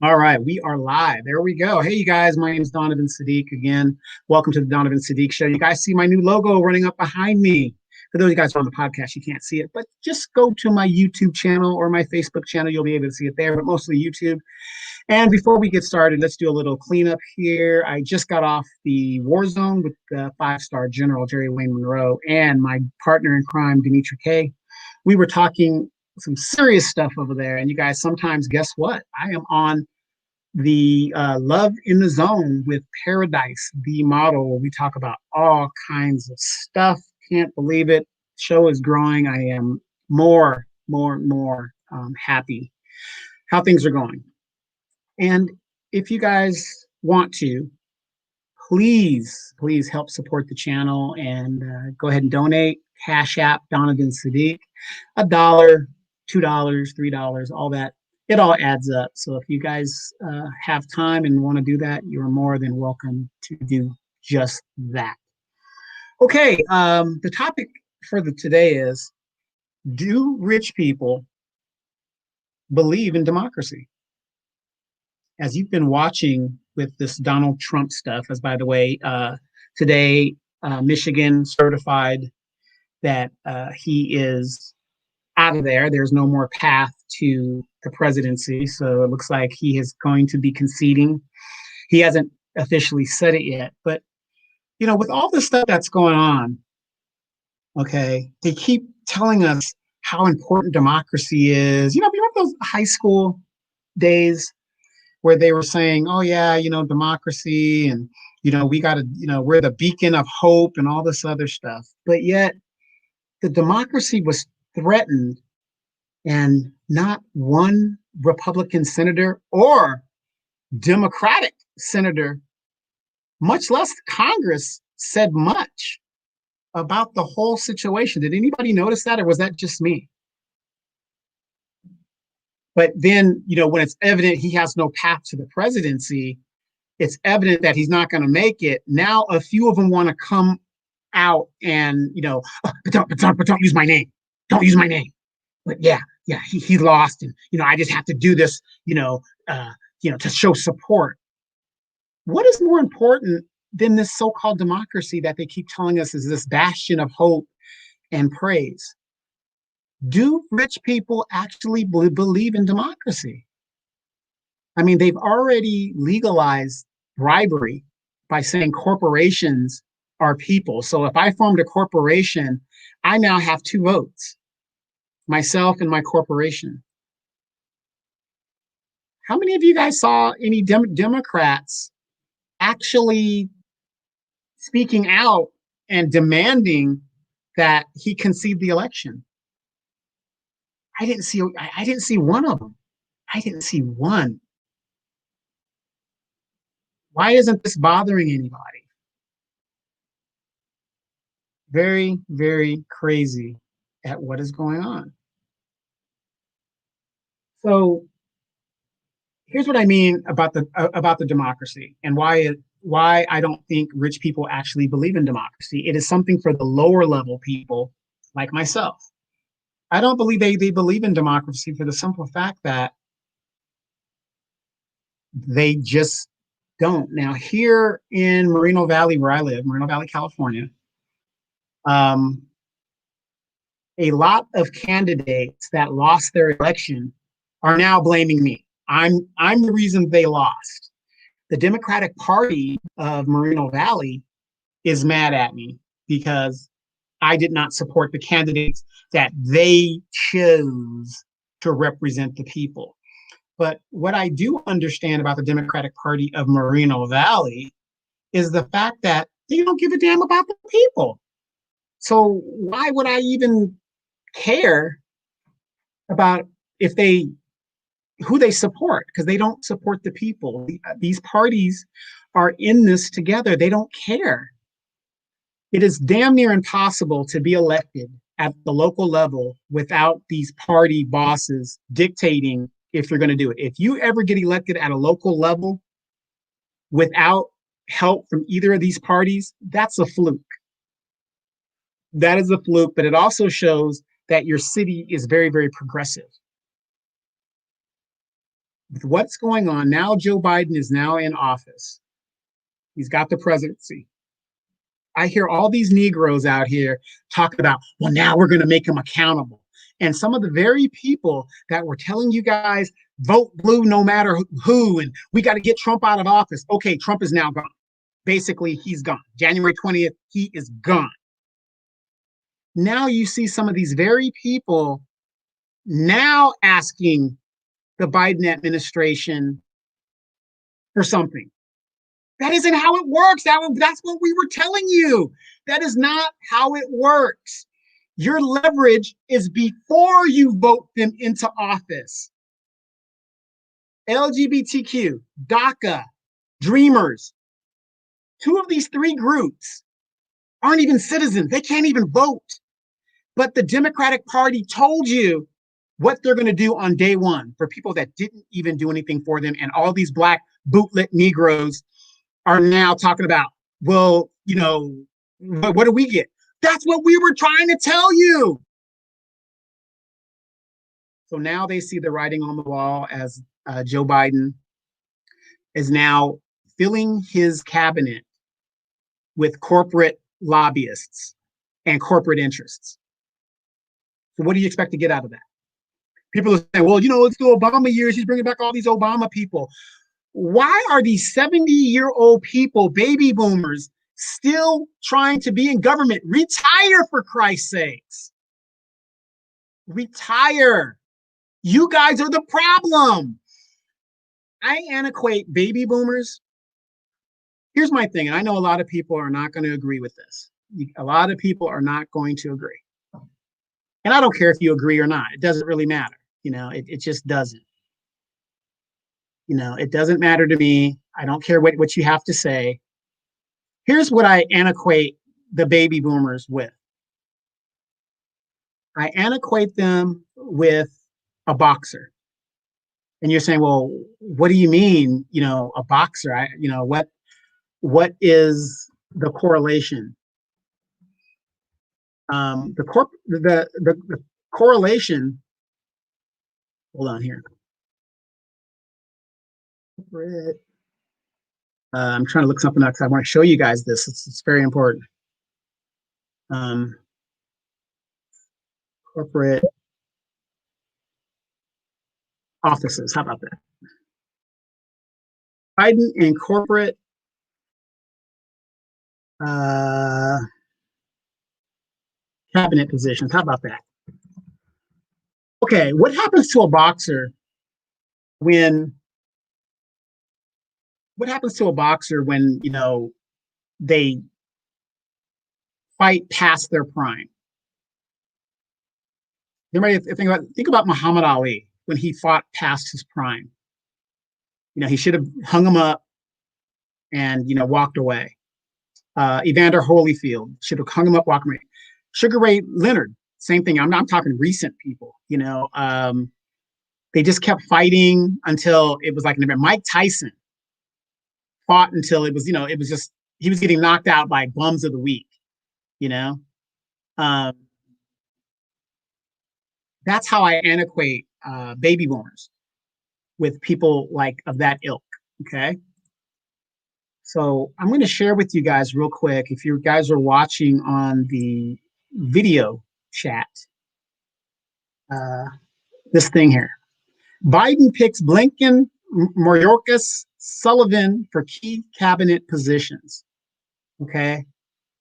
All right, we are live. There we go. Hey, you guys, my name is Donovan Sadiq again. Welcome to the Donovan Sadiq Show. You guys see my new logo running up behind me. For those of you guys who are on the podcast, you can't see it, but just go to my YouTube channel or my Facebook channel. You'll be able to see it there, but mostly YouTube. And before we get started, let's do a little cleanup here. I just got off the war zone with the five-star General Jerry Wayne Monroe and my partner in crime, Demetra Kay. We were talking some serious stuff over there. And you guys, sometimes guess what? I am on the Love in the Zone with Paradise, the model, where we talk about all kinds of stuff. Can't believe it. Show is growing. I am more happy how things are going. And if you guys want to, please help support the channel and go ahead and donate. Cash App Donovan Sadiq, $1, $2, $3, all that. It all adds up. So if you guys have time and want to do that, you're more than welcome to do just that. Okay, the topic for today is: do rich people believe in democracy? As you've been watching with this Donald Trump stuff, as by the way, today Michigan certified that he is out of there. There's no more path to the presidency. So it looks like he is going to be conceding. He hasn't officially said it yet. But, with all the stuff that's going on, okay, they keep telling us how important democracy is. Remember those high school days where they were saying, oh, yeah, democracy and, we got to, we're the beacon of hope and all this other stuff. But yet the democracy was threatened, and not one Republican senator or Democratic senator, much less Congress, said much about the whole situation. Did anybody notice that, or was that just me? But then, when it's evident he has no path to the presidency, it's evident that he's not going to make it. Now, a few of them want to come out and, but don't use my name. Don't use my name. But yeah, he lost, and I just have to do this, to show support. What is more important than this so-called democracy that they keep telling us is this bastion of hope and praise? Do rich people actually believe in democracy? I mean, they've already legalized bribery by saying corporations are people. So if I formed a corporation, I now have two votes, myself and my corporation. How many of you guys saw any Democrats actually speaking out and demanding that he concede the election? I didn't see one of them. I didn't see one. Why isn't this bothering anybody? Very, very crazy at what is going on. So here's what I mean about the democracy and why I don't think rich people actually believe in democracy. It is something for the lower level people like myself. I don't believe they believe in democracy for the simple fact that they just don't. Now, here in Moreno Valley, where I live, Moreno Valley, California, a lot of candidates that lost their election are now blaming me. I'm the reason they lost. The Democratic Party of Moreno Valley is mad at me because I did not support the candidates that they chose to represent the people. But what I do understand about the Democratic Party of Moreno Valley is the fact that they don't give a damn about the people. So why would I even care about who they support? Because they don't support the people. These parties are in this together. They don't care. It is damn near impossible to be elected at the local level without these party bosses dictating if you're going to do it. If you ever get elected at a local level without help from either of these parties, that's a fluke. That is a fluke, but it also shows that your city is very, very progressive. with what's going on now, Joe Biden is now in office. He's got the presidency. I hear all these Negroes out here talking about, well, now we're going to make him accountable. And some of the very people that were telling you guys, vote blue no matter who, and we got to get Trump out of office. Okay, Trump is now gone. Basically, he's gone. January 20th, he is gone. Now you see some of these very people now asking the Biden administration for something. That isn't how it works. That's what we were telling you. That is not how it works. Your leverage is before you vote them into office. LGBTQ, DACA, Dreamers, two of these three groups aren't even citizens. They can't even vote. But the Democratic Party told you what they're going to do on day one for people that didn't even do anything for them. And all these black bootlit Negroes are now talking about, well, you know, what do we get? That's what we were trying to tell you. So now they see the writing on the wall as Joe Biden is now filling his cabinet with corporate lobbyists and corporate interests. So what do you expect to get out of that? People are saying, well, you know, it's the Obama years. He's bringing back all these Obama people. Why are these 70-year-old people, baby boomers, still trying to be in government? Retire, for Christ's sakes. Retire. You guys are the problem. I antiquate baby boomers. Here's my thing, and I know a lot of people are not going to agree with this. A lot of people are not going to agree. And I don't care if you agree or not. It doesn't really matter. You know, it just doesn't. You know, it doesn't matter to me. I don't care what you have to say. Here's what I antiquate the baby boomers with. I antiquate them with a boxer. And you're saying, well, what do you mean, you know, a boxer? What is the correlation? The correlation, hold on here. I'm trying to look something up because I want to show you guys this. It's very important. Corporate offices. How about that? Biden in corporate cabinet positions. How about that? Okay, what happens to a boxer when you know they fight past their prime? Anybody think about Muhammad Ali when he fought past his prime. You know, he should have hung him up and, you know, walked away. Evander Holyfield should have hung him up, walked away. Sugar Ray Leonard, same thing. I'm talking recent people, you know. They just kept fighting until it was like an event. Mike Tyson fought until it was, you know, it was just, he was getting knocked out by bums of the week, you know. That's how I antiquate baby boomers with people like of that ilk, okay? So I'm going to share with you guys real quick, if you guys are watching on the video chat, this thing here. Biden picks Blinken, Mayorkas, Sullivan for key cabinet positions, okay?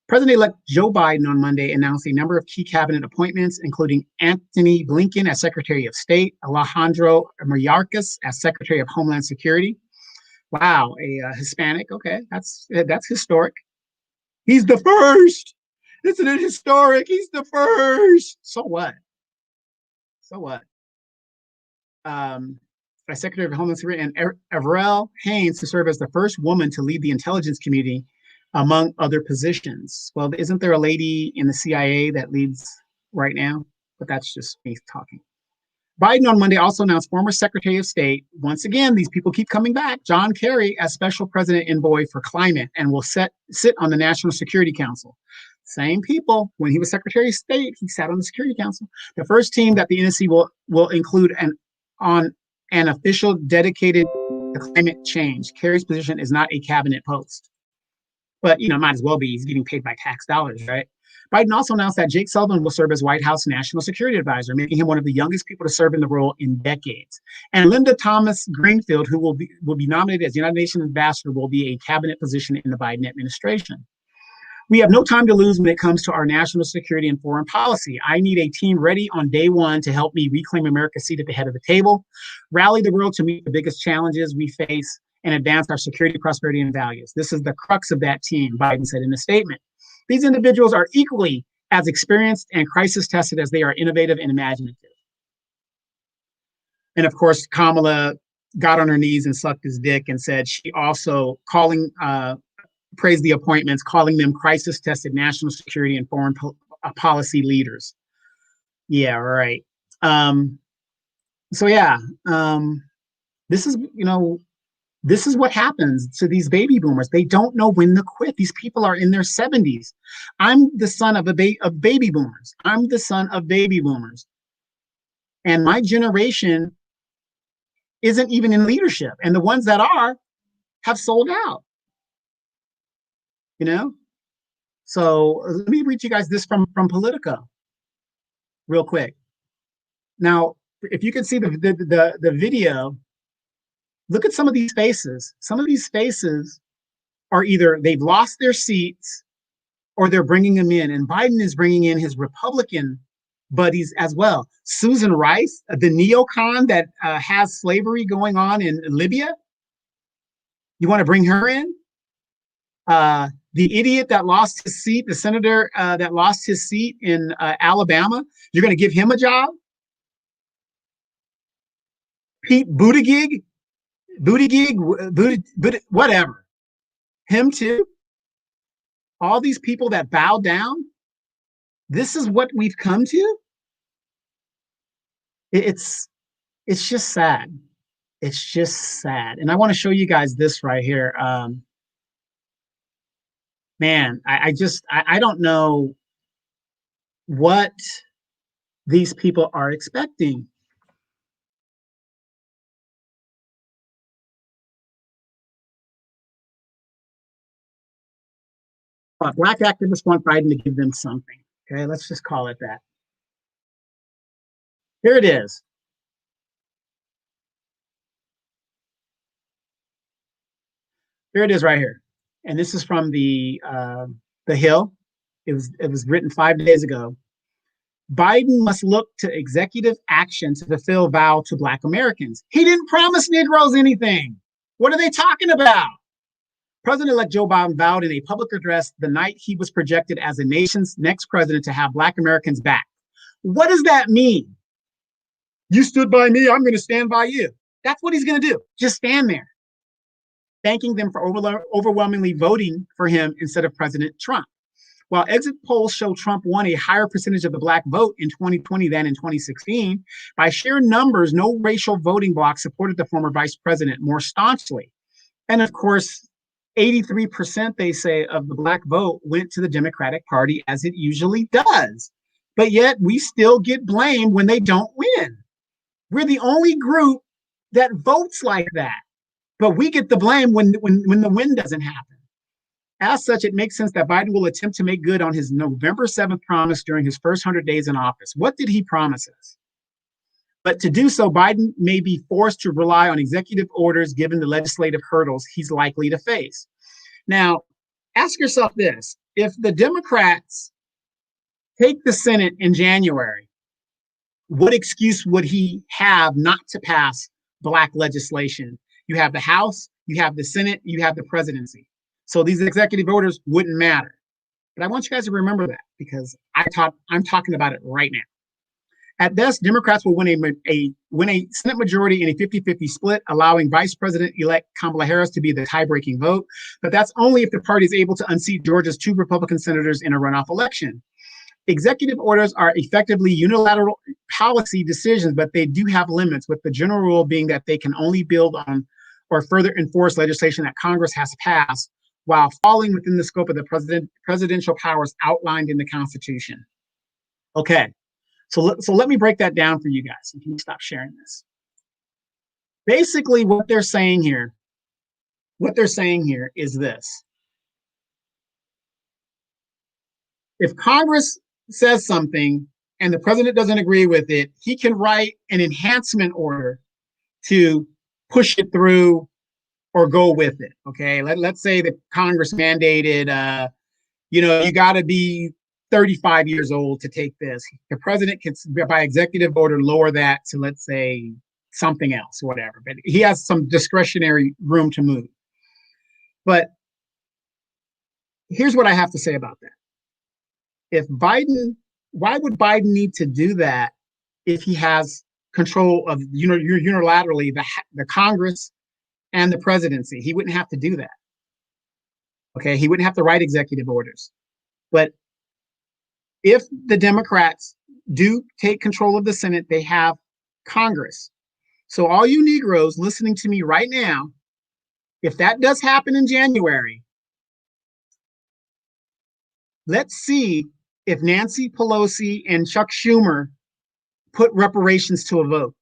President-elect Joe Biden on Monday announced a number of key cabinet appointments, including Antony Blinken as Secretary of State, Alejandro Mayorkas as Secretary of Homeland Security. Wow, a Hispanic. Okay, that's historic. He's the first. Isn't it historic? He's the first. So what? So what? As Secretary of Homeland Security, and Avril Haines to serve as the first woman to lead the intelligence community, among other positions. Well, isn't there a lady in the CIA that leads right now? But that's just me talking. Biden on Monday also announced former Secretary of State, once again, these people keep coming back, John Kerry as Special President Envoy for Climate and will sit on the National Security Council. Same people. When he was Secretary of State, he sat on the Security Council. The first team that the NSC will include on an official dedicated to climate change. Kerry's position is not a cabinet post. But, might as well be. He's getting paid by tax dollars, right? Biden also announced that Jake Sullivan will serve as White House National Security Advisor, making him one of the youngest people to serve in the role in decades. And Linda Thomas Greenfield, who will be nominated as United Nations Ambassador, will be a cabinet position in the Biden administration. We have no time to lose when it comes to our national security and foreign policy. I need a team ready on day one to help me reclaim America's seat at the head of the table, rally the world to meet the biggest challenges we face, and advance our security, prosperity, and values. This is the crux of that team, Biden said in a statement. These individuals are equally as experienced and crisis tested as they are innovative and imaginative. And of course, Kamala got on her knees and sucked his dick and said she also praised the appointments, calling them crisis tested national security and foreign policy leaders. Yeah, right. This is, this is what happens to these baby boomers. They don't know when to quit. These people are in their 70s. I'm the son of baby boomers. I'm the son of baby boomers. And my generation isn't even in leadership. And the ones that are have sold out. So let me read you guys this from Politico real quick. Now, if you can see the video, look at some of these faces. Some of these faces are either they've lost their seats or they're bringing them in. And Biden is bringing in his Republican buddies as well. Susan Rice, the neocon that has slavery going on in Libya. You want to bring her in? The idiot that lost his seat, the senator that lost his seat in Alabama, you're going to give him a job? Pete Buttigieg, whatever. Him too? All these people that bow down? This is what we've come to? It's just sad. It's just sad. And I want to show you guys this right here. Man, I don't know what these people are expecting. Black activists want Biden to give them something. Okay, let's just call it that. Here it is. Here it is right here. And this is from the Hill. It was written 5 days ago. Biden must look to executive action to fulfill vow to Black Americans. He didn't promise Negroes anything. What are they talking about? President-elect Joe Biden vowed in a public address the night he was projected as the nation's next president to have Black Americans back. What does that mean? You stood by me, I'm going to stand by you. That's what he's going to do. Just stand there, thanking them for overwhelmingly voting for him instead of President Trump. While exit polls show Trump won a higher percentage of the Black vote in 2020 than in 2016, by sheer numbers, no racial voting bloc supported the former vice president more staunchly. And of course, 83%, they say, of the Black vote went to the Democratic Party, as it usually does. But yet we still get blamed when they don't win. We're the only group that votes like that. But we get the blame when the win doesn't happen. As such, it makes sense that Biden will attempt to make good on his November 7th promise during his first 100 days in office. What did he promise us? But to do so, Biden may be forced to rely on executive orders given the legislative hurdles he's likely to face. Now, ask yourself this. If the Democrats take the Senate in January, what excuse would he have not to pass Black legislation? You have the House, you have the Senate, you have the presidency. So these executive orders wouldn't matter. But I want you guys to remember that because I'm talking about it right now. At best, Democrats will win a Senate majority in a 50-50 split, allowing Vice President-elect Kamala Harris to be the tie-breaking vote. But that's only if the party is able to unseat Georgia's 2 Republican senators in a runoff election. Executive orders are effectively unilateral policy decisions, but they do have limits, with the general rule being that they can only build on or further enforce legislation that Congress has passed while falling within the scope of the presidential powers outlined in the Constitution. Okay. So let me break that down for you guys. Can you stop sharing this? Basically, what they're saying here is this. If Congress says something and the president doesn't agree with it, he can write an enhancement order to push it through or go with it. Okay. Let's say that Congress mandated, you got to be 35 years old to take this. The president can, by executive order, lower that to, let's say, something else, whatever. But he has some discretionary room to move. But here's what I have to say about that. If Biden, why would Biden need to do that if he has control of, unilaterally the Congress and the presidency? He wouldn't have to do that. Okay. He wouldn't have to write executive orders. But if the Democrats do take control of the Senate, they have Congress. So all you Negroes listening to me right now, if that does happen in January, let's see if Nancy Pelosi and Chuck Schumer put reparations to a vote.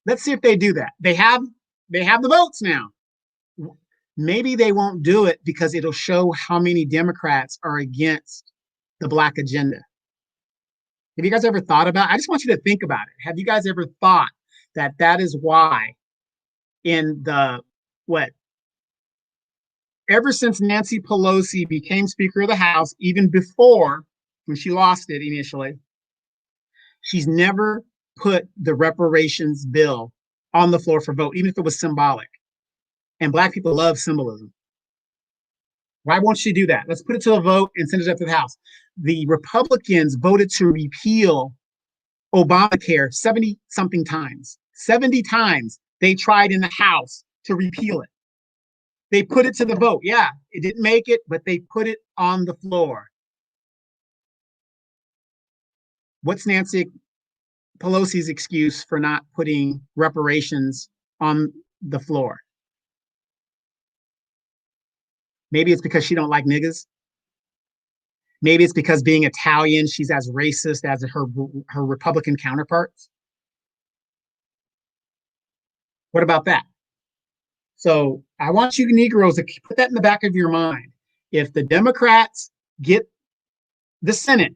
Let's see if they do that. They have the votes now. Maybe they won't do it because it'll show how many Democrats are against the Black agenda. Have you guys ever thought about, I just want you to think about it. Have you guys ever thought that that is why in the, ever since Nancy Pelosi became Speaker of the House, even before when she lost it initially, she's never put the reparations bill on the floor for vote, even if it was symbolic. And Black people love symbolism. Why won't she do that? Let's put it to a vote and send it up to the House. The Republicans voted to repeal Obamacare 70-something times. 70 times they tried in the House to repeal it. They put it to the vote. Yeah, it didn't make it, but they put it on the floor. What's Nancy Pelosi's excuse for not putting reparations on the floor? Maybe it's because she don't like niggas. Maybe it's because being Italian, she's as racist as her Republican counterparts. What about that? So I want you Negroes to put that in the back of your mind. If the Democrats get the Senate,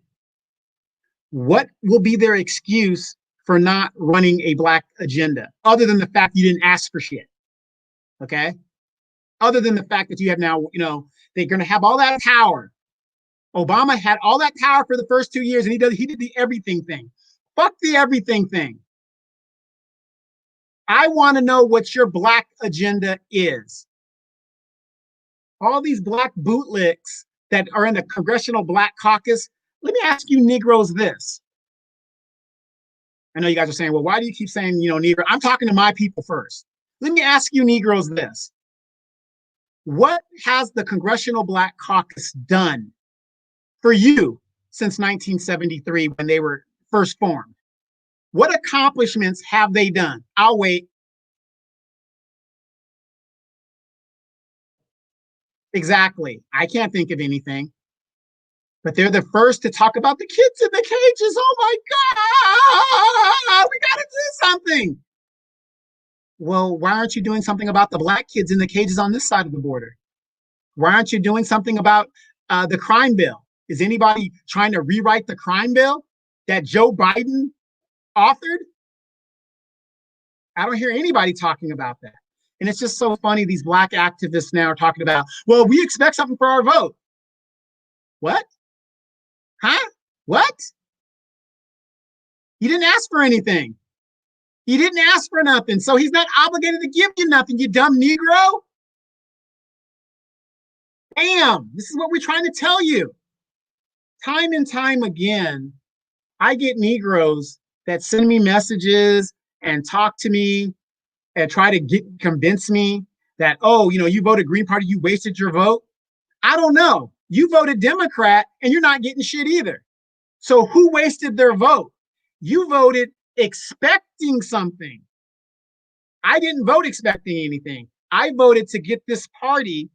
what will be their excuse for not running a Black agenda, other than the fact you didn't ask for shit? Okay? Other than the fact that you have now, they're going to have all that power. Obama had all that power for the first 2 years, and he did the everything thing. Fuck the everything thing. I want to know what your Black agenda is. All these Black bootlicks that are in the Congressional Black Caucus, let me ask you Negroes this. I know you guys are saying, well, why do you keep saying, Negro? I'm talking to my people first. Let me ask you Negroes this. What has the Congressional Black Caucus done for you since 1973 when they were first formed? What accomplishments have they done? I'll wait. Exactly. I can't think of anything. But they're the first to talk about the kids in the cages. Oh my God, we got to do something. Well, why aren't you doing something about the Black kids in the cages on this side of the border? Why aren't you doing something about the crime bill? Is anybody trying to rewrite the crime bill that Joe Biden authored? I don't hear anybody talking about that. And it's just so funny. These Black activists now are talking about, well, we expect something for our vote. What? Huh? What? You didn't ask for anything. You didn't ask for nothing. So he's not obligated to give you nothing, you dumb Negro. Damn, this is what we're trying to tell you. Time and time again, I get Negroes that send me messages and talk to me and try to convince me that, oh, you voted Green Party, you wasted your vote. I don't know. You voted Democrat and you're not getting shit either. So who wasted their vote? You voted expecting something. I didn't vote expecting anything. I voted to get this party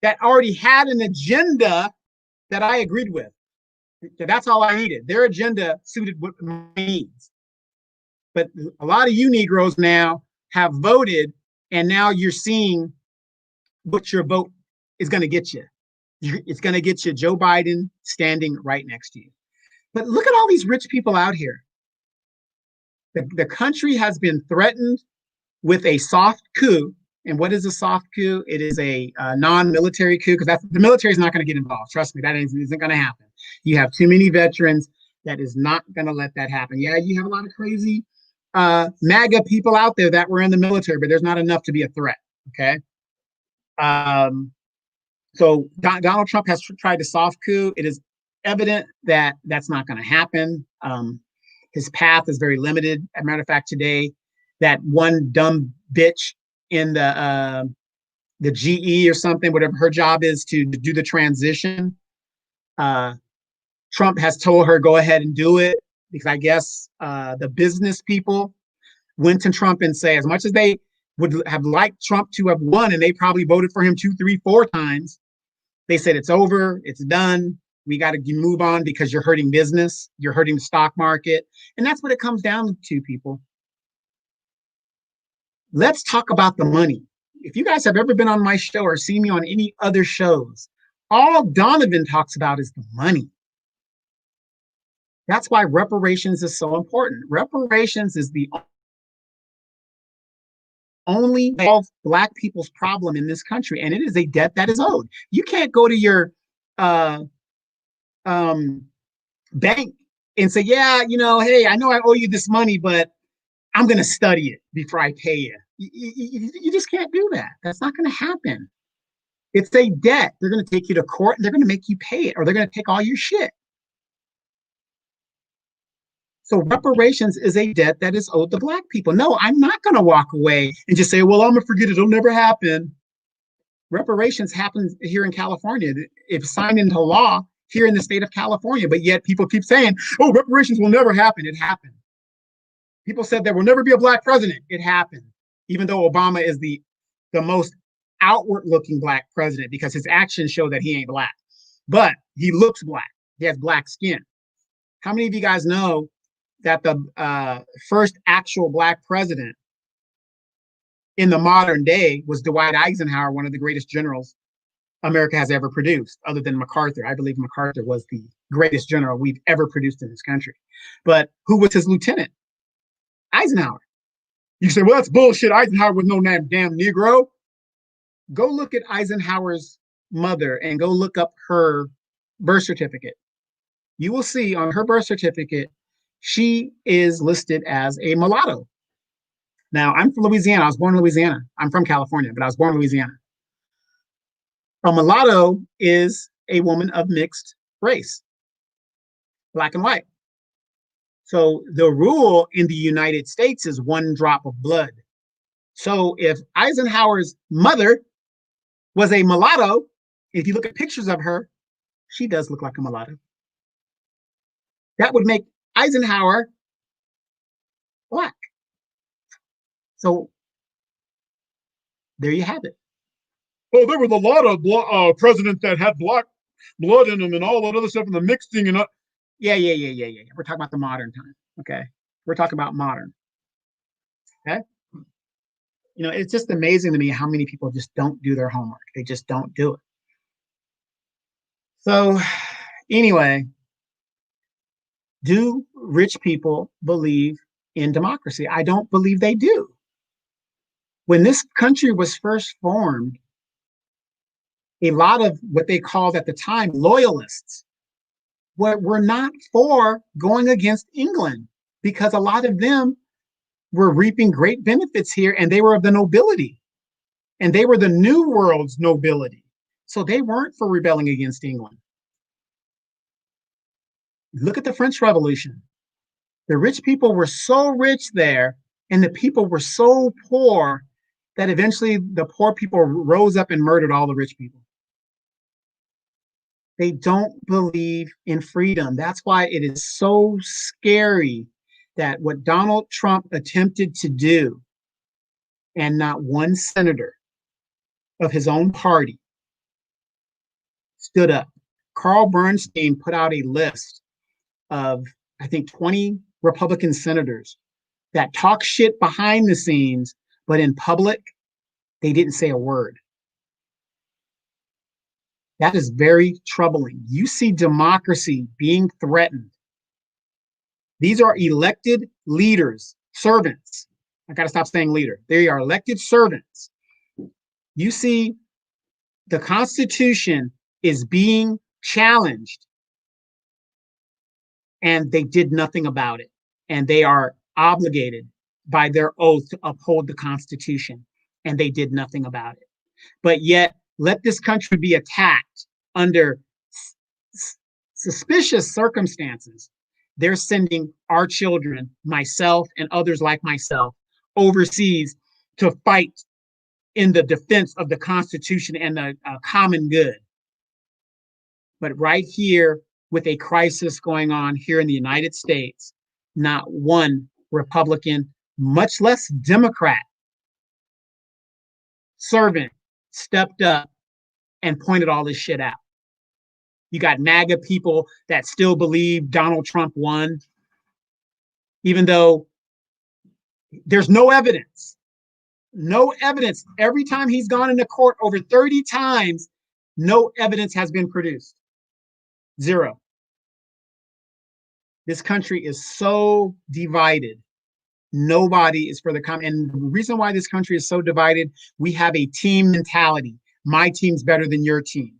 that already had an agenda that I agreed with. That's all I needed. Their agenda suited what my needs. But a lot of you Negroes now have voted, and now you're seeing what your vote is going to get you. It's going to get you Joe Biden standing right next to you. But look at all these rich people out here. The country has been threatened with a soft coup. And what is a soft coup? It is a non-military coup, because the military is not going to get involved. Trust me, that isn't going to happen. You have too many veterans. That is not going to let that happen. Yeah, you have a lot of crazy MAGA people out there that were in the military, but there's not enough to be a threat. Okay. So Donald Trump has tried to soft coup. It is evident that that's not going to happen. His path is very limited. As a matter of fact, today, that one dumb bitch in the GE or something, whatever her job is to do the transition, Trump has told her, go ahead and do it, because I guess the business people went to Trump and say, as much as they would have liked Trump to have won, and they probably voted for him 2, 3, 4 times, they said, it's over, it's done. We got to move on because you're hurting business, you're hurting the stock market. And that's what it comes down to, people. Let's talk about the money. If you guys have ever been on my show or seen me on any other shows, all Donovan talks about is the money. That's why reparations is so important. Reparations is the only solve Black people's problem in this country, and it is a debt that is owed. You can't go to your bank and say, yeah, hey, I know I owe you this money, but I'm going to study it before I pay you. You just can't do that. That's not going to happen. It's a debt. They're going to take you to court and they're going to make you pay it, or they're going to take all your shit. So reparations is a debt that is owed to Black people. No, I'm not going to walk away and just say, well, I'm going to forget it. It'll never happen. Reparations happens here in California. It's signed into law here in the state of California, but yet people keep saying, oh, reparations will never happen. It happened. People said there will never be a Black president. It happened, even though Obama is the most outward-looking Black president, because his actions show that he ain't Black. But he looks Black. He has Black skin. How many of you guys know that the first actual Black president in the modern day was Dwight Eisenhower, one of the greatest generals America has ever produced, other than MacArthur? I believe MacArthur was the greatest general we've ever produced in this country. But who was his lieutenant? Eisenhower. You say, well, that's bullshit. Eisenhower was no damn Negro. Go look at Eisenhower's mother and go look up her birth certificate. You will see on her birth certificate, she is listed as a mulatto. Now, I'm from Louisiana. I was born in Louisiana. I'm from California, but I was born in Louisiana. A mulatto is a woman of mixed race, Black and white. So the rule in the United States is 1 drop of blood. So if Eisenhower's mother was a mulatto, if you look at pictures of her, she does look like a mulatto. That would make Eisenhower Black. So there you have it. Oh, there was a lot of presidents that had Black blood in them and all that other stuff, and the mixing and yeah. We're talking about the modern time. Okay, we're talking about modern. Okay, it's just amazing to me how many people just don't do their homework. They just don't do it. So, anyway, do rich people believe in democracy? I don't believe they do. When this country was first formed, a lot of what they called at the time loyalists were not for going against England, because a lot of them were reaping great benefits here, and they were of the nobility, and they were the New World's nobility. So they weren't for rebelling against England. Look at the French Revolution. The rich people were so rich there, and the people were so poor that eventually the poor people rose up and murdered all the rich people. They don't believe in freedom. That's why it is so scary that what Donald Trump attempted to do, and not one senator of his own party stood up. Carl Bernstein put out a list of, I think, 20 Republican senators that talk shit behind the scenes, but in public, they didn't say a word. That is very troubling. You see democracy being threatened. These are elected leaders, servants. I got to stop saying leader. They are elected servants. You see the Constitution is being challenged, and they did nothing about it. And they are obligated by their oath to uphold the Constitution, and they did nothing about it. But yet, let this country be attacked under suspicious circumstances. They're sending our children, myself, and others like myself, overseas to fight in the defense of the Constitution and the common good. But right here, with a crisis going on here in the United States, not one Republican, much less Democrat, servant stepped up and pointed all this shit out. You got MAGA people that still believe Donald Trump won, even though there's no evidence. No evidence. Every time he's gone into court over 30 times, no evidence has been produced. Zero. This country is so divided. Nobody is for the common. And the reason why this country is so divided, we have a team mentality. My team's better than your team.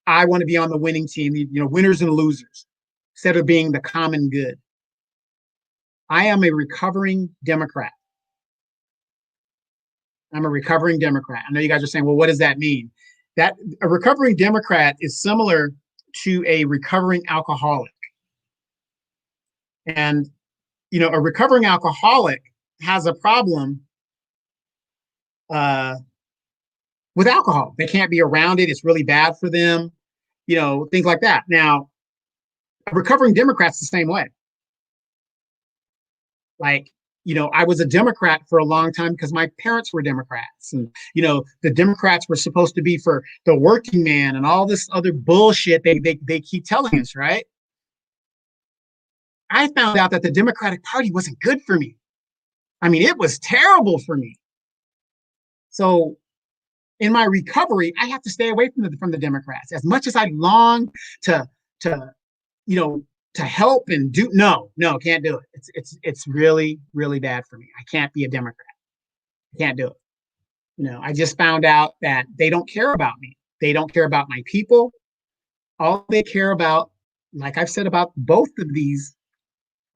I want to be on the winning team, winners and losers, instead of being the common good. I am a recovering Democrat. I'm a recovering Democrat. I know you guys are saying, well, what does that mean? That a recovering Democrat is similar to a recovering alcoholic. And, a recovering alcoholic has a problem with alcohol. They can't be around it. It's really bad for them, things like that. Now, a recovering Democrat's the same way. Like, I was a Democrat for a long time because my parents were Democrats. And, the Democrats were supposed to be for the working man and all this other bullshit they keep telling us, right? I found out that the Democratic Party wasn't good for me. I mean, it was terrible for me. So in my recovery, I have to stay away from the Democrats. As much as I long to help and do, no, can't do it. It's really, really bad for me. I can't be a Democrat. I can't do it. I just found out that they don't care about me. They don't care about my people. All they care about, like I've said about both of these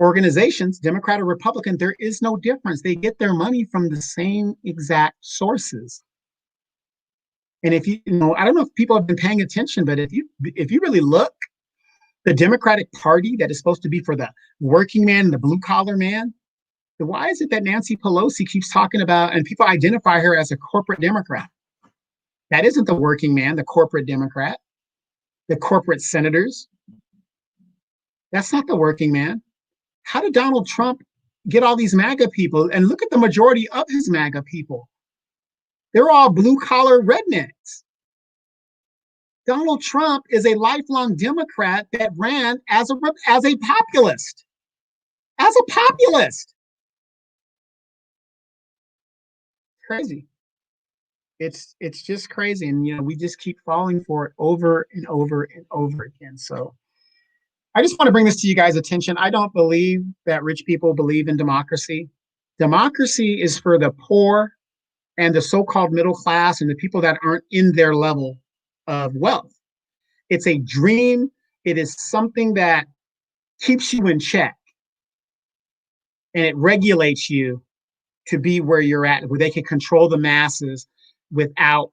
organizations, Democrat or Republican, there is no difference. They get their money from the same exact sources. And if I don't know if people have been paying attention, but if you really look, the Democratic Party that is supposed to be for the working man and the blue collar man, why is it that Nancy Pelosi keeps talking about, and people identify her as a corporate Democrat? That isn't the working man, the corporate Democrat, the corporate senators. That's not the working man. How did Donald Trump get all these MAGA people? And look at the majority of his MAGA people. They're all blue-collar rednecks. Donald Trump is a lifelong Democrat that ran as a populist. As a populist. Crazy. It's just crazy. And, we just keep falling for it over and over and over again. So I just want to bring this to you guys' attention. I don't believe that rich people believe in democracy. Democracy is for the poor and the so-called middle class and the people that aren't in their level of wealth. It's a dream. It is something that keeps you in check. And it regulates you to be where you're at, where they can control the masses without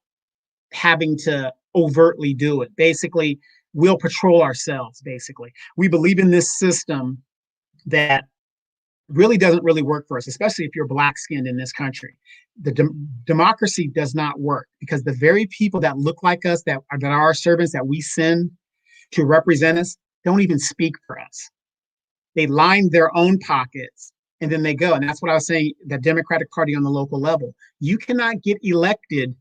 having to overtly do it. Basically, we'll patrol ourselves, basically. We believe in this system that really doesn't really work for us, especially if you're black-skinned in this country. The democracy does not work because the very people that look like us, that are our servants, that we send to represent us, don't even speak for us. They line their own pockets and then they go. And that's what I was saying, the Democratic Party on the local level. You cannot get elected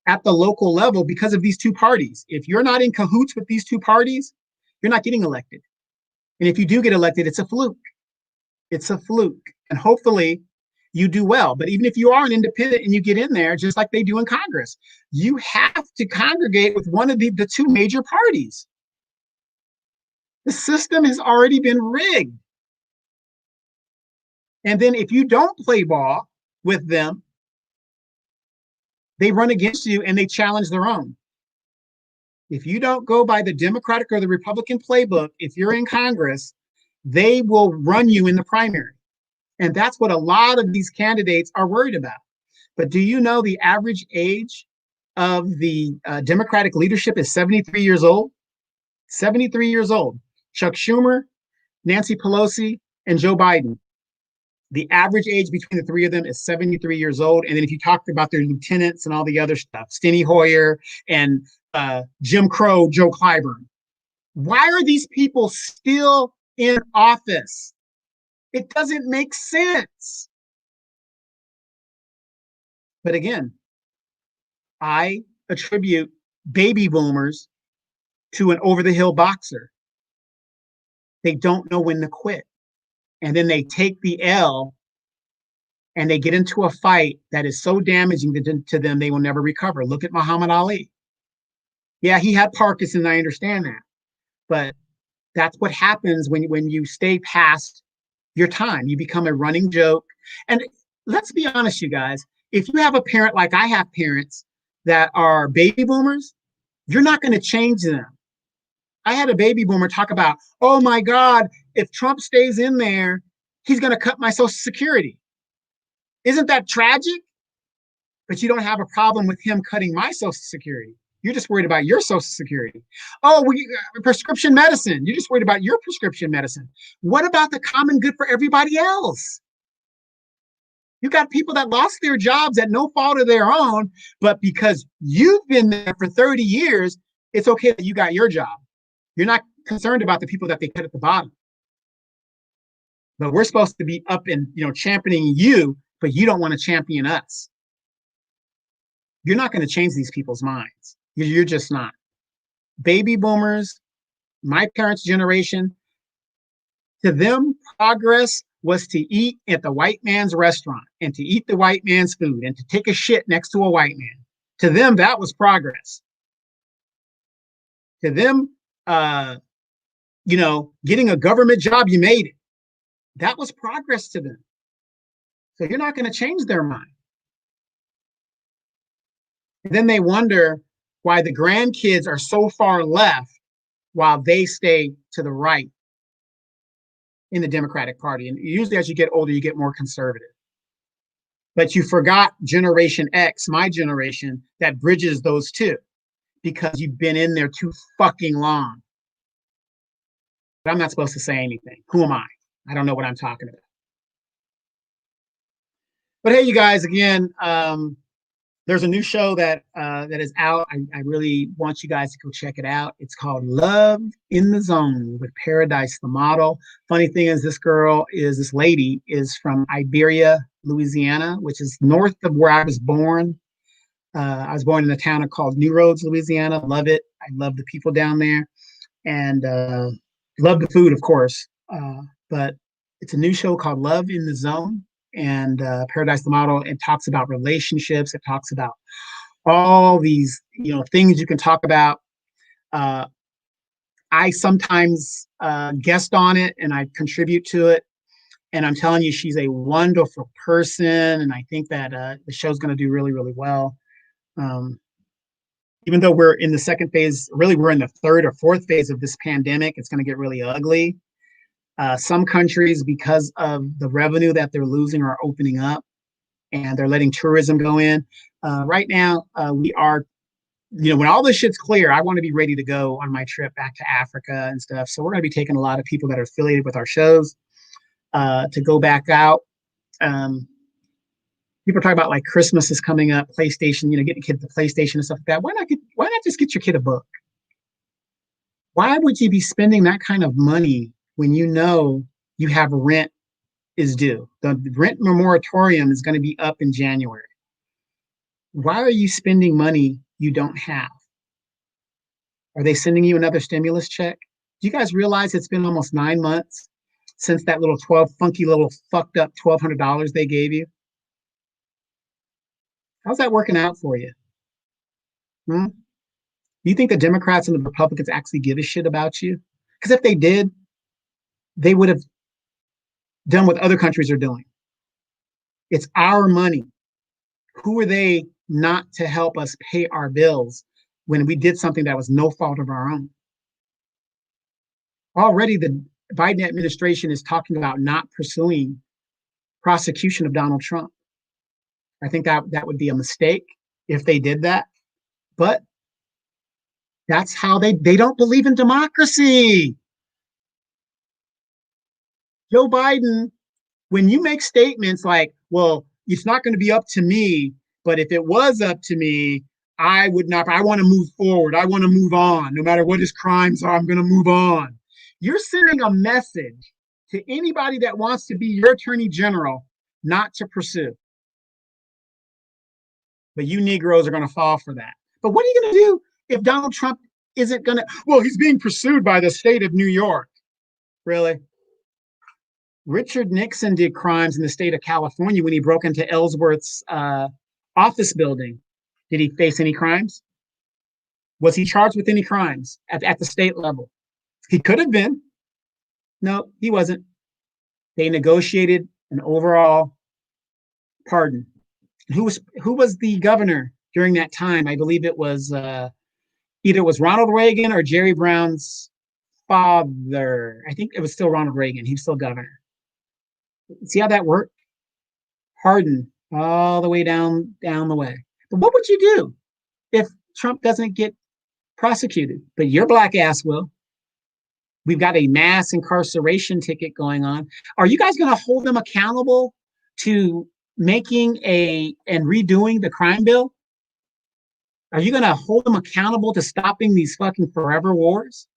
at the local level because of these two parties. If you're not in cahoots with these two parties, you're not getting elected. And if you do get elected, it's a fluke. It's a fluke. And hopefully you do well. But even if you are an independent and you get in there, just like they do in Congress, you have to congregate with one of the two major parties. The system has already been rigged. And then if you don't play ball with them, they run against you and they challenge their own. If you don't go by the Democratic or the Republican playbook, if you're in Congress, they will run you in the primary. And that's what a lot of these candidates are worried about. But do you know the average age of the Democratic leadership is 73 years old? 73 years old. Chuck Schumer, Nancy Pelosi, and Joe Biden. The average age between the three of them is 73 years old. And then if you talk about their lieutenants and all the other stuff, Steny Hoyer and Jim Crow, Joe Clyburn. Why are these people still in office? It doesn't make sense. But again, I attribute baby boomers to an over-the-hill boxer. They don't know when to quit. And then they take the L and they get into a fight that is so damaging to them they will never recover. Look at Muhammad Ali. Yeah, he had Parkinson's, I understand that. But that's what happens when you stay past your time. You become a running joke. And let's be honest, you guys, if you have a parent like I have parents that are baby boomers, you're not going to change them. I had a baby boomer talk about, oh my God, if Trump stays in there, he's going to cut my Social Security. Isn't that tragic? But you don't have a problem with him cutting my Social Security. You're just worried about your Social Security. Oh, prescription medicine. You're just worried about your prescription medicine. What about the common good for everybody else? You got people that lost their jobs at no fault of their own, but because you've been there for 30 years, it's okay that you got your job. You're not concerned about the people that they cut at the bottom. But we're supposed to be up and championing you, but you don't want to champion us. You're not going to change these people's minds. You're just not. Baby boomers, my parents' generation, to them, progress was to eat at the white man's restaurant and to eat the white man's food and to take a shit next to a white man. To them, that was progress. To them, getting a government job, you made it. That was progress to them. So you're not going to change their mind. And then they wonder why the grandkids are so far left while they stay to the right in the Democratic Party. And usually as you get older, you get more conservative. But you forgot Generation X, my generation, that bridges those two because you've been in there too fucking long. But I'm not supposed to say anything. Who am I? I don't know what I'm talking about. But hey, you guys, again, there's a new show that is out. I really want you guys to go check it out. It's called Love in the Zone with Paradise the Model. Funny thing is, this lady is from Iberia, Louisiana, which is north of where I was born. I was born in a town called New Roads, Louisiana. Love it. I love the people down there, and love the food, of course. But it's a new show called Love in the Zone. And Paradise the Model, it talks about relationships. It talks about all these, things you can talk about. I sometimes guest on it and I contribute to it. And I'm telling you, she's a wonderful person. And I think that the show's going to do really, really well. Even though we're in the second phase, really, we're in the third or fourth phase of this pandemic, it's going to get really ugly. Some countries, because of the revenue that they're losing, are opening up and they're letting tourism go in. Right now, we are, when all this shit's clear, I want to be ready to go on my trip back to Africa and stuff. So we're going to be taking a lot of people that are affiliated with our shows to go back out. People talk about like Christmas is coming up, PlayStation, getting kids the PlayStation and stuff like that. Why not just get your kid a book? Why would you be spending that kind of money when you have rent is due? The rent moratorium is going to be up in January. Why are you spending money you don't have? Are they sending you another stimulus check? Do you guys realize it's been almost 9 months since that little 12 funky little fucked up $1,200 they gave you? How's that working out for you? Hmm? Do you think the Democrats and the Republicans actually give a shit about you? Because if they did, they would have done what other countries are doing. It's our money. Who are they not to help us pay our bills when we did something that was no fault of our own? Already, the Biden administration is talking about not pursuing prosecution of Donald Trump. I think that would be a mistake if they did that. But that's how they don't believe in democracy. Joe Biden, when you make statements like, well, it's not going to be up to me, but if it was up to me, I would not, I want to move forward. I want to move on. No matter what his crimes are, I'm going to move on. You're sending a message to anybody that wants to be your attorney general not to pursue. But you Negroes are going to fall for that. But what are you going to do if Donald Trump isn't going to? Well, he's being pursued by the state of New York. Really? Richard Nixon did crimes in the state of California when he broke into Ellsworth's office building. Did he face any crimes? Was he charged with any crimes at the state level? He could have been. No, he wasn't. They negotiated an overall pardon. Who was the governor during that time? I believe it was either it was Ronald Reagan or Jerry Brown's father. I think it was still Ronald Reagan. He was still governor. See how that worked? Pardon all the way down the way. But what would you do if Trump doesn't get prosecuted? But your black ass will. We've got a mass incarceration ticket going on. Are you guys going to hold them accountable to making and redoing the crime bill? Are you going to hold them accountable to stopping these fucking forever wars?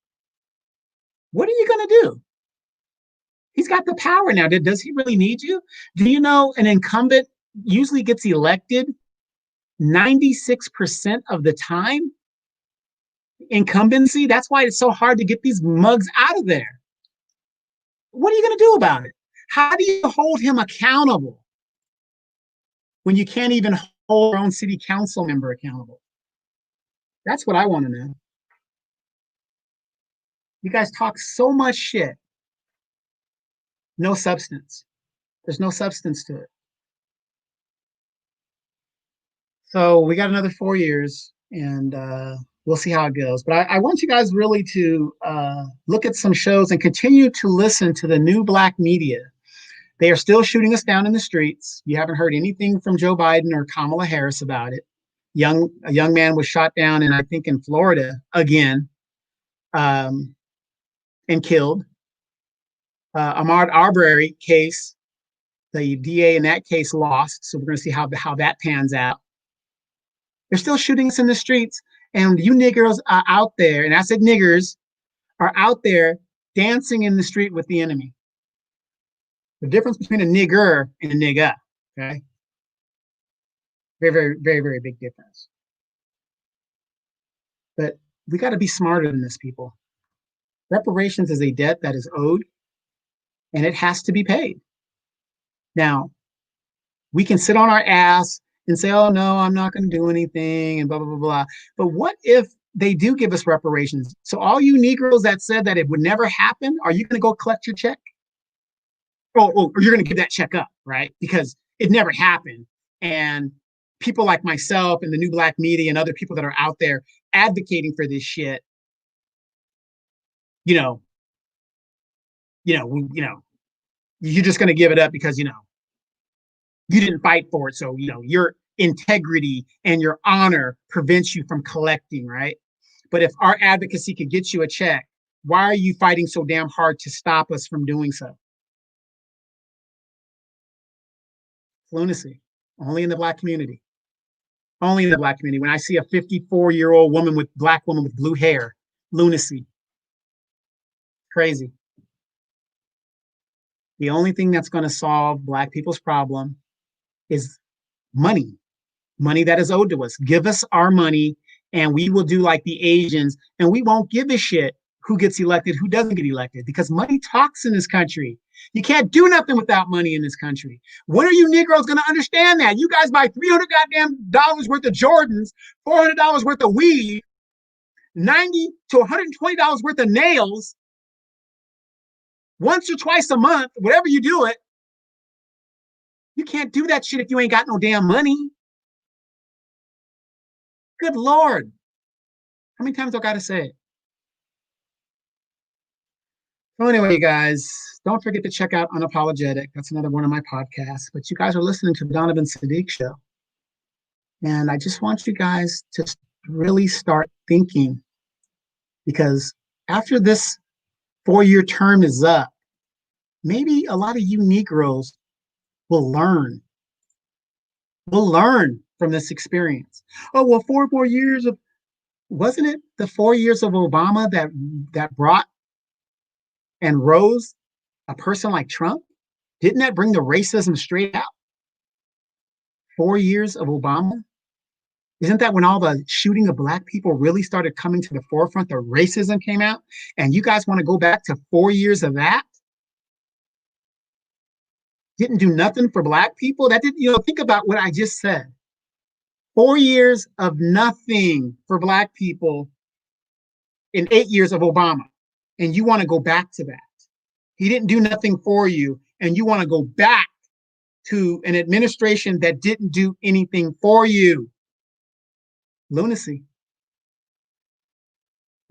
What are you going to do? He's got the power now. Does he really need you? Do you know an incumbent usually gets elected 96% of the time? Incumbency. That's why it's so hard to get these mugs out of there. What are you going to do about it? How do you hold him accountable when you can't even hold your own city council member accountable? That's what I want to know. You guys talk so much shit. No substance. There's no substance to it. So we got another 4 years, and we'll see how it goes. But I want you guys really to look at some shows and continue to listen to the new black media. They are still shooting us down in the streets. You haven't heard anything from Joe Biden or Kamala Harris about it. A young man was shot down I think in Florida again, and killed. Ahmaud Arbery case, the DA in that case lost. So we're going to see how that pans out. They're still shooting us in the streets. And you niggers are out there, and I said niggers, are out there dancing in the street with the enemy. The difference between a nigger and a nigga, okay? Very, very, very, very big difference. But we got to be smarter than this, people. Reparations is a debt that is owed, and it has to be paid. Now, we can sit on our ass and say, oh, no, I'm not going to do anything, and blah, blah, blah, blah. But what if they do give us reparations? So all you Negroes that said that it would never happen, are you going to go collect your check? Or you're going to give that check up, right? Because it never happened. And people like myself and the new black media and other people that are out there advocating for this shit, you're just going to give it up because, you didn't fight for it. So, your integrity and your honor prevents you from collecting, right? But if our advocacy could get you a check, why are you fighting so damn hard to stop us from doing so? Lunacy. Only in the black community. Only in the black community. When I see a 54-year-old black woman with blue hair, lunacy. Crazy. The only thing that's going to solve black people's problem is money that is owed to us. Give us our money and we will do like the Asians, and we won't give a shit who gets elected, who doesn't get elected, because money talks in this country. You can't do nothing without money in this country. When are you Negroes going to understand that? You guys buy 300 goddamn dollars worth of Jordans, $400 worth of weed, 90 to $120 worth of nails once or twice a month, whatever you do it. You can't do that shit if you ain't got no damn money. Good Lord. How many times do I got to say it? So anyway, guys, don't forget to check out Unapologetic. That's another one of my podcasts. But you guys are listening to the Donovan Sadiq Show. And I just want you guys to really start thinking, because after this 4-year term is up, maybe a lot of you Negroes will learn. We'll learn from this experience. Oh, well, 4 more years of, wasn't it the 4 years of Obama that brought and rose a person like Trump? Didn't that bring the racism straight out? 4 years of Obama? Isn't that when all the shooting of Black people really started coming to the forefront? The racism came out, and you guys want to go back to 4 years of that? Didn't do nothing for Black people? That didn't, think about what I just said. 4 years of nothing for Black people in 8 years of Obama. And you want to go back to that. He didn't do nothing for you, and you want to go back to an administration that didn't do anything for you. Lunacy.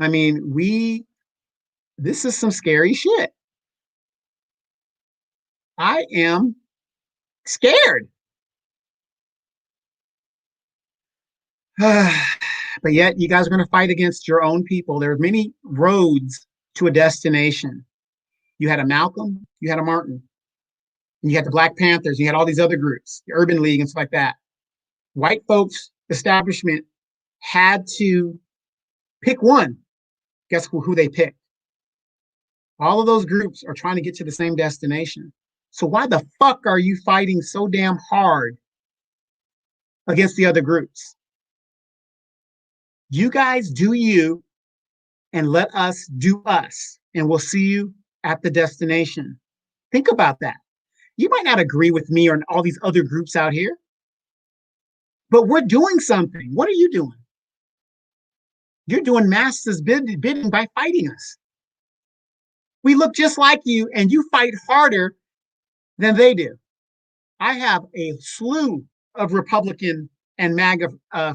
I mean, this is some scary shit. I am scared. But yet you guys are going to fight against your own people. There are many roads to a destination. You had a Malcolm, you had a Martin, and you had the Black Panthers, you had all these other groups, the Urban League and stuff like that. White folks, establishment had to pick one. Guess who they picked? All of those groups are trying to get to the same destination. So why the fuck are you fighting so damn hard against the other groups? You guys do you, and let us do us, and we'll see you at the destination. Think about that. You might not agree with me or all these other groups out here, but we're doing something. What are you doing? You're doing master's bidding by fighting us. We look just like you, and you fight harder than they do. I have a slew of Republican and MAGA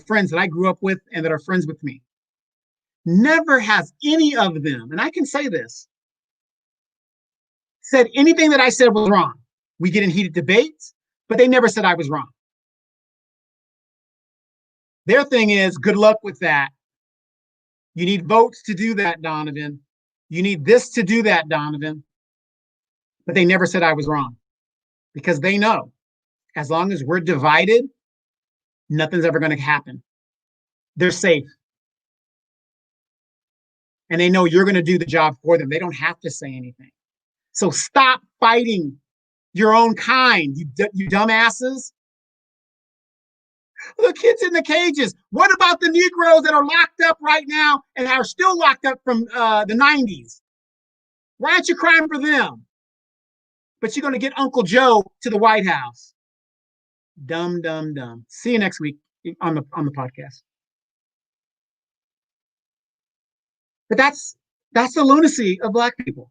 friends that I grew up with and that are friends with me. Never has any of them, and I can say this, said anything that I said was wrong. We get in heated debates, but they never said I was wrong. Their thing is, good luck with that. You need votes to do that, Donovan. You need this to do that, Donovan. But they never said I was wrong, because they know as long as we're divided, nothing's ever going to happen. They're safe. And they know you're going to do the job for them. They don't have to say anything. So stop fighting your own kind, you dumbasses. The kids in the cages. What about the Negroes that are locked up right now and are still locked up from the 90s? Why aren't you crying for them? But you're going to get Uncle Joe to the White House. Dumb, dumb, dumb. See you next week on the podcast. But that's the lunacy of Black people.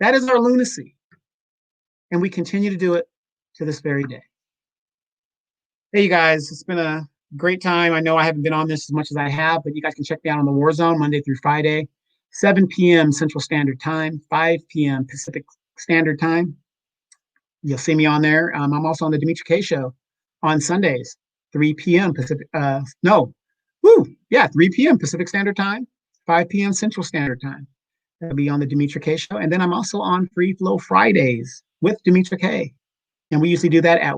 That is our lunacy. And we continue to do it to this very day. Hey, you guys, it's been a great time. I know I haven't been on this as much as I have, but you guys can check me out on the War Zone Monday through Friday, 7 p.m. Central Standard Time, 5 p.m. Pacific Standard Time. You'll see me on there. I'm also on the Demetri K Show on Sundays, 3 p.m. Pacific. 3 p.m. Pacific Standard Time, 5 p.m. Central Standard Time. That'll be on the Demetri K Show. And then I'm also on Free Flow Fridays with Demetri K. And we usually do that at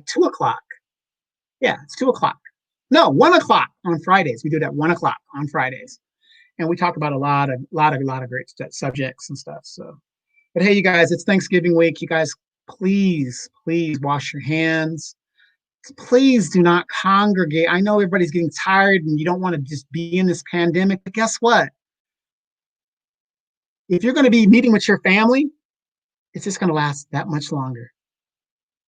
2 o'clock. Yeah, it's 2 o'clock. No, 1 o'clock on Fridays. We do it at 1 o'clock on Fridays. And we talk about a lot of great subjects and stuff. So, but hey, you guys, it's Thanksgiving week. You guys, please wash your hands. Please do not congregate. I know everybody's getting tired and you don't want to just be in this pandemic, but guess what? If you're going to be meeting with your family, it's just going to last that much longer.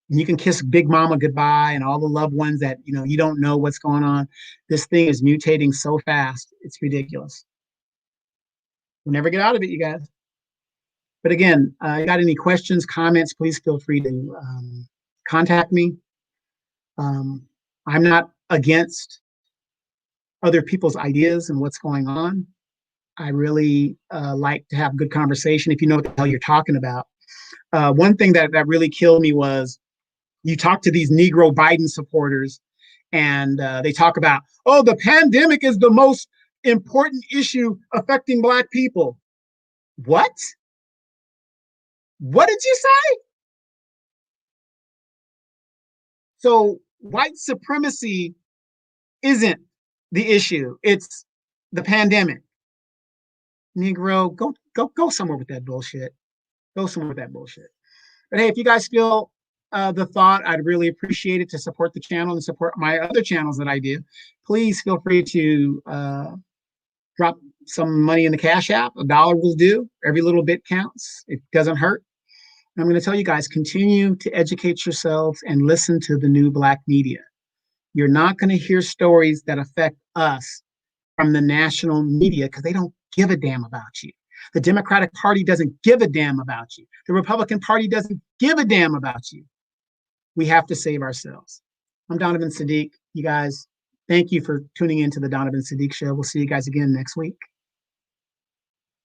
And you can kiss Big Mama goodbye and all the loved ones that you don't know what's going on. This thing is mutating so fast, it's ridiculous. We'll never get out of it, you guys. But again, you got any questions, comments, please feel free to contact me. I'm not against other people's ideas and what's going on. I really like to have good conversation if you know what the hell you're talking about. One thing that really killed me was you talk to these Negro Biden supporters and they talk about, oh, the pandemic is the most important issue affecting Black people. What? What did you say? So white supremacy isn't the issue. It's the pandemic. Negro, go somewhere with that bullshit. Go somewhere with that bullshit. But hey, if you guys feel the thought, I'd really appreciate it to support the channel and support my other channels that I do. Please feel free to drop some money in the Cash App. $1 will do. Every little bit counts. It doesn't hurt. And I'm going to tell you guys, continue to educate yourselves and listen to the new Black media. You're not going to hear stories that affect us from the national media because they don't give a damn about you. The Democratic Party doesn't give a damn about you. The Republican Party doesn't give a damn about you. We have to save ourselves. I'm Donovan Sadiq. You guys, thank you for tuning in to the Donovan Sadiq Show. We'll see you guys again next week.